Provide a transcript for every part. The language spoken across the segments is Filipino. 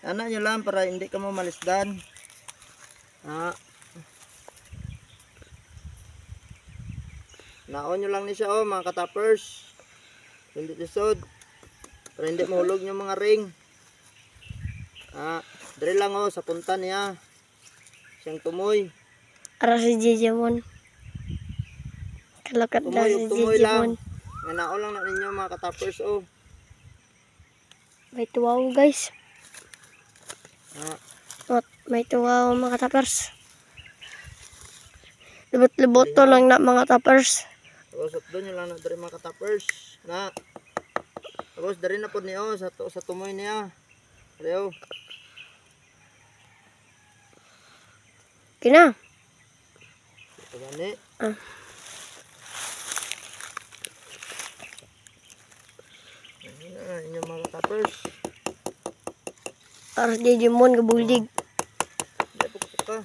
Ano nyo lang para hindi ka mo malisdan. Naon nyo lang ni siya mga katappers. Hindi tisod. Para hindi mahulog yung mga ring. Dari lang sa punta niya. Siyang tumoy. Ara si Jejemon. Kalakad na si Tumoy Jejemon. lang. Naon lang na ninyo mga katappers May tuwaw guys. May tuwaw mga tappers. Libot-liboto lang na mga tappers. Tapos doon yung lang na dari mga katappers. Tapos dari na po niyo sa tumoy niya. Ariyo. Kina. Ito gani. Inyong mga katappers. Ara si Jejemon gabulig. Hindi po ka.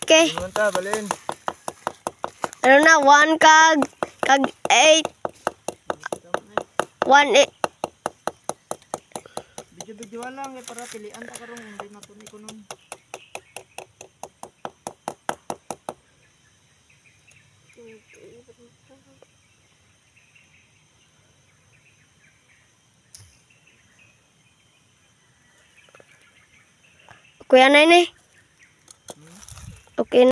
Okay. Inyong ta, balin. Ano na, 1 kag 8. 1 8. Video lang para pilian ta karong hindi natuni ko nun. Kuya Nay. Okay.